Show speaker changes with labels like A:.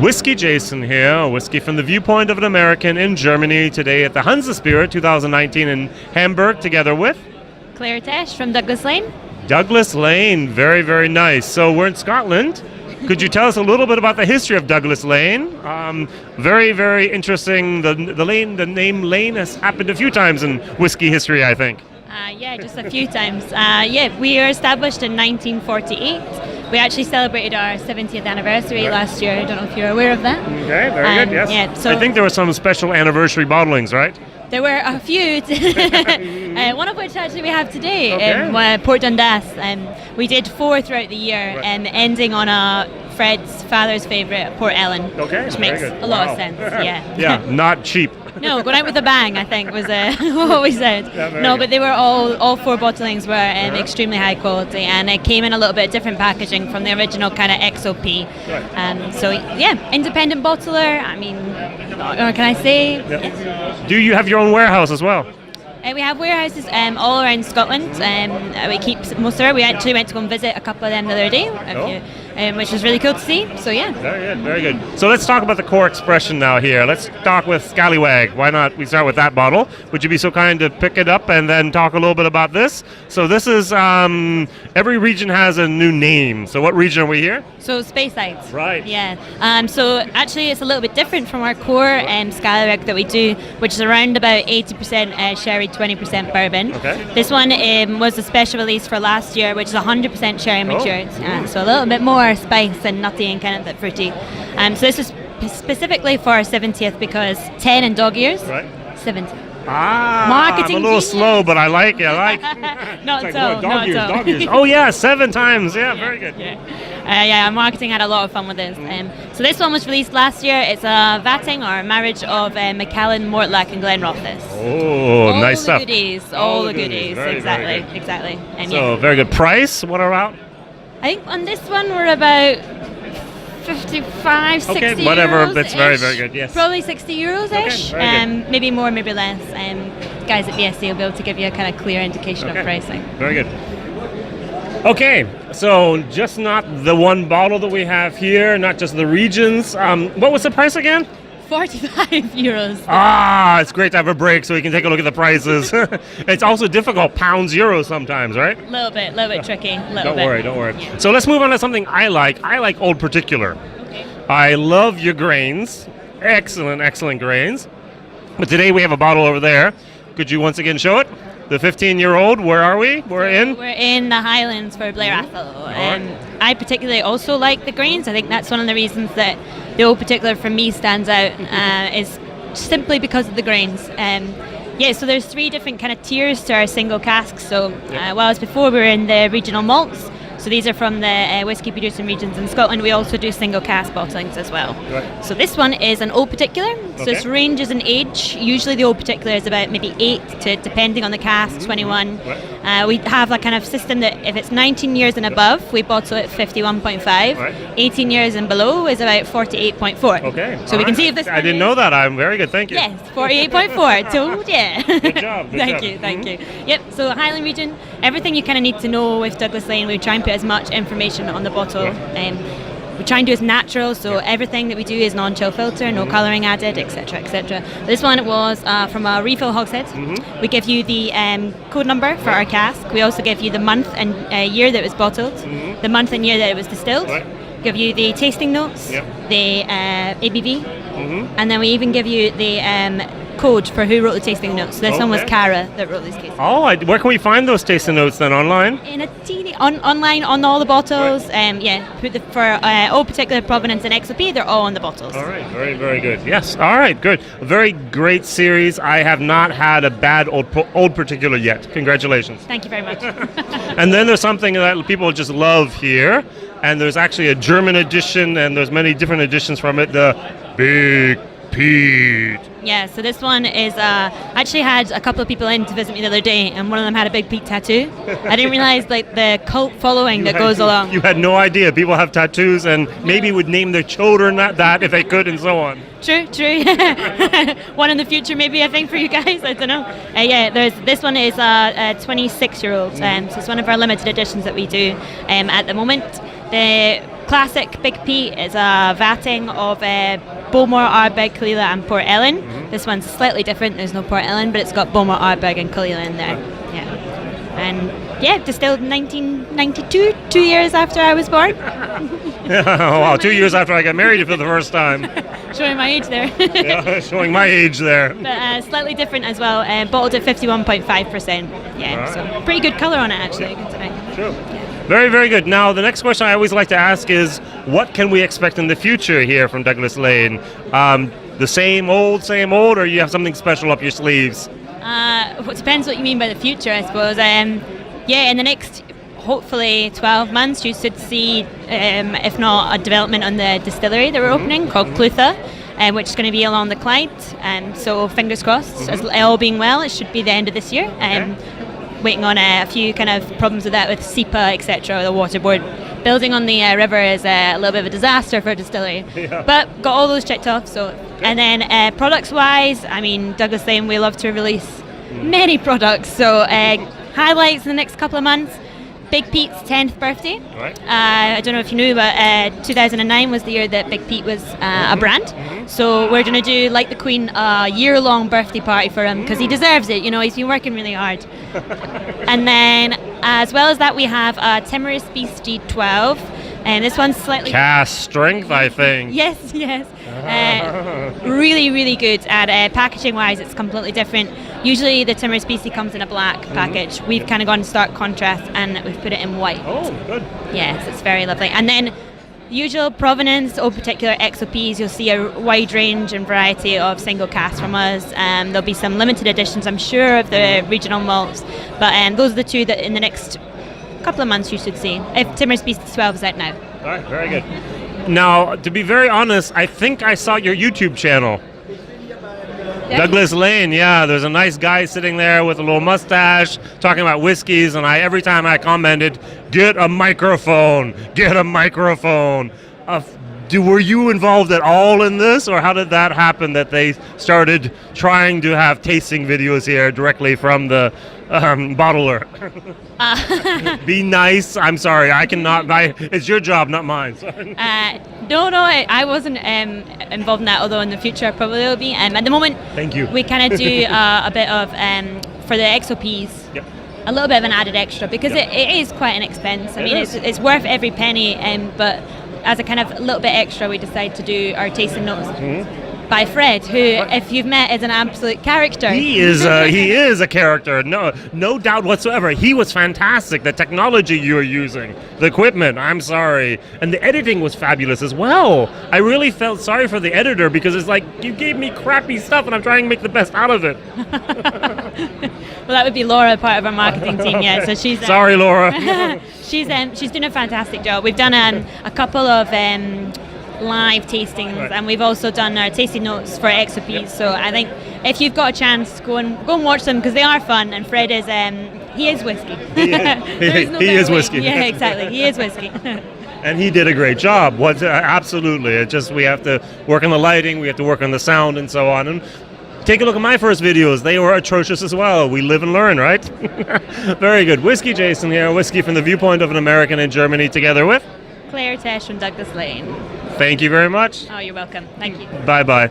A: WhiskyJason here, whiskey from the viewpoint of an American in Germany, today at the Hanse Spirit 2019 in Hamburg, together with
B: Claire Tesh from Douglas Laing.
A: Douglas Laing, very, very nice. So we're in Scotland. Could you tell us a little bit about the history of Douglas Laing? Very, very interesting. The name Laing has happened a few times in whiskey history, I think.
B: Yeah, just a few times. We were established in 1948. We actually celebrated our 70th anniversary last year. I don't know if you're aware of that.
A: Okay, very good, yes.
B: Yeah, so
A: I think there were some special anniversary bottlings, right?
B: there were a few, one of which actually we have today,
A: Okay.
B: Port Dundas. We did 4 throughout the year, ending on Fred's father's favourite, Port Ellen,
A: Okay,
B: which
A: very
B: makes
A: good.
B: a lot
A: Wow.
B: of sense. Yeah.
A: Yeah, not cheap.
B: No, going out with a bang, I think, was what we said.
A: Yeah, very
B: No,
A: good.
B: but they were all 4 bottlings were extremely high quality, and it came in a little bit different packaging from the original kind of XOP.
A: Right.
B: So yeah, independent bottler. I mean, or can I say?
A: Yeah. Do you have your own warehouse as well?
B: We have warehouses all around Scotland. We keep most of it. We actually went to go and visit a couple of them the other day, which was really cool to see. So yeah.
A: Very good, very good. So let's talk about the core expression now here. Let's talk with Scallywag. Why not we start with that bottle? Would you be so kind to pick it up and then talk a little bit about this? So this is, every region has a new name. So what region are we here?
B: So Speyside.
A: Right.
B: Yeah. So actually it's a little bit different from our core Scallywag that we do, which is around about 80% sherry, 20% bourbon.
A: Okay.
B: This one was a special release for last year, which is 100% sherry matured. So a little bit more spice and nutty and kind of a bit fruity. So this is specifically for our 70th because 10 in dog years,
A: Right.
B: 70.
A: I'm
B: Marketing
A: a little
B: genius.
A: slow, but I like it.
B: Not
A: It's
B: so,
A: like,
B: not so.
A: dog years. Oh yeah, 7 times. Yeah, very good.
B: Our marketing had a lot of fun with this. So this one was released last year. It's a vatting or a marriage of Macallan, Mortlach and Glenrothes.
A: Oh, nice
B: All
A: stuff.
B: the goodies, all the goodies.
A: Very,
B: Exactly,
A: very good.
B: exactly. And
A: So very good price. What about?
B: I think on this one we're about 55, 60
A: Okay, whatever.
B: euros
A: That's very, very good. Yes.
B: Probably 60 euros-ish.
A: Okay, very
B: Maybe more, maybe less. Guys at BSC will be able to give you a kind of clear indication of pricing.
A: Very good. Okay, so just not the one bottle that we have here, not just the regions. What was the price again?
B: 45 euros.
A: It's great to have a break so we can take a look at the prices. It's also difficult, pounds, euros sometimes, right?
B: A little bit tricky.
A: Don't worry.
B: Yeah.
A: So let's move on to something I like. I like Old Particular.
B: Okay.
A: I love your grains. Excellent grains. But today we have a bottle over there. Could you once again show it? The 15-year-old, where are we? We're
B: in the Highlands for Blair Athol. I particularly also like the grains. I think that's one of the reasons that the Old Particular for me stands out, is simply because of the grains. So there's 3 different kind of tiers to our single casks. So whilst before we were in the regional malts, so these are from the whiskey producing regions in Scotland. We also do single cask bottlings as well.
A: Right.
B: So this one is an Old Particular. So this ranges in age. Usually the Old Particular is about maybe 8 to, depending on the cask, 21.
A: Right.
B: We have a kind of system that if it's 19 years and above, we bottle it 51.5.
A: Right.
B: 18 years and below is about 48.4.
A: Okay.
B: So we can see if this
A: I didn't know that. I'm very good. Thank you.
B: Yes, 48.4. Told ya.
A: Good job. Good job.
B: Thank you. Yep, so Highland region, everything you kind of need to know with Douglas Laing, we try and put as much information on the bottle. We try and do as natural, so everything that we do is non-chill filter, no colouring added, etc., etc. This one was from a refill hogshead. We give you the code number for our cask. We also give you the month and year that it was bottled, the month and year that it was distilled. Give you the tasting notes, the ABV, and then we even give you the code for who wrote the tasting notes. So this one was Cara that wrote these tasting notes.
A: Where can we find those tasting notes then? Online?
B: In a teeny online on all the bottles. Put for Old Particular, Provenance and XOP, they're all on the bottles.
A: All right, very, very good. Yes, all right, good. A very great series. I have not had a bad Old Particular yet. Congratulations.
B: Thank you very much.
A: And then there's something that people just love here, and there's actually a German edition, and there's many different editions from it, the Big Pete.
B: Yeah, so this one is, actually had a couple of people in to visit me the other day, and one of them had a Big Pete tattoo. I didn't realize like the cult following that goes along.
A: You had no idea. People have tattoos and maybe would name their children that if they could and so on.
B: True. One in the future maybe, I think, for you guys. I don't know. This one is a 26-year-old, so it's one of our limited editions that we do at the moment. The classic Big Pete is a vatting of Bowmore, Ardbeg, Kalila and Port Ellen. This one's slightly different. There's no Port Ellen, but it's got Bowmore, Ardbeg and Kalila in there. Yeah. And yeah, distilled in 1992, 2 years after I was born.
A: Oh, wow, 2 years after I got married for the first time.
B: Showing my age there.
A: Yeah, showing my age there.
B: But slightly different as well. Bottled at 51.5%. Yeah,
A: Right.
B: so pretty good colour on it actually. Good to know.
A: Sure. Very, very good. Now, the next question I always like to ask is, what can we expect in the future here from Douglas Laing? The same old, or you have something special up your sleeves?
B: It depends what you mean by the future, I suppose. In the next, hopefully, 12 months, you should see, if not a development on the distillery that we're opening called Clutha, which is going to be along the Clyde. So fingers crossed, as all being well, it should be the end of this year. Waiting on a few kind of problems with that with SEPA, etc. The water board building on the river is a little bit of a disaster for a distillery.
A: Yeah.
B: But got all those checked off. So, and then products wise, I mean, Douglas Laing, we love to release many products. So highlights in the next couple of months. Big Pete's 10th birthday.
A: Right.
B: I don't know if you knew, but 2009 was the year that Big Pete was a brand. So we're going to do, like the Queen, a year-long birthday party for him because he deserves it. You know, he's been working really hard. And then, as well as that, we have a Timorous Beast G12. And this one's slightly...
A: Cast strength, I think.
B: Yes. Really, really good. And packaging-wise, it's completely different. Usually the Timorous Beastie comes in a black package. We've kind of gone stark contrast and we've put it in white.
A: Oh, good.
B: Yes, it's very lovely. And then usual provenance or particular XOPs, you'll see a wide range and variety of single casks from us. There'll be some limited editions, I'm sure, of the regional malts. But those are the two that in the next couple of months you should see. If Timorous Beast 12 is out now.
A: All right, very good. Now, to be very honest, I think I saw your YouTube channel. Douglas Laing, yeah, there's a nice guy sitting there with a little mustache talking about whiskeys, and every time I commented, get a microphone. Were you involved at all in this, or how did that happen that they started trying to have tasting videos here directly from the bottler? Be nice. I'm sorry, I cannot. It's your job, not mine.
B: No, I wasn't involved in that, although in the future I probably will be. At the moment,
A: Thank you.
B: We kind of do a bit of, for the XOPs,
A: Yep.
B: a little bit of an added extra, because it is quite an expense. I mean, it's worth every penny, but as a kind of little bit extra, we decided to do our tasting notes by Fred, who, if you've met, is an absolute character.
A: He is a character, no doubt whatsoever. He was fantastic. The technology you were using, the equipment, I'm sorry. And the editing was fabulous as well. I really felt sorry for the editor because it's like, you gave me crappy stuff and I'm trying to make the best out of it.
B: Well, that would be Laura, part of our marketing team, yeah. So she's
A: sorry, Laura.
B: she's doing a fantastic job. We've done a couple of live tastings, and we've also done our tasting notes for XOPs. So I think if you've got a chance, go and watch them because they are fun. And Fred is he is whiskey.
A: He is whiskey.
B: Yeah, exactly. He is whiskey.
A: And he did a great job. Absolutely. It just, we have to work on the lighting, we have to work on the sound, and so on. And take a look at my first videos. They were atrocious as well. We live and learn, right? Very good. WhiskyJason here, whiskey from the viewpoint of an American in Germany, together with
B: Claire Tesh from Douglas Laing.
A: Thank you very much.
B: Oh, you're welcome. Thank you.
A: Bye-bye.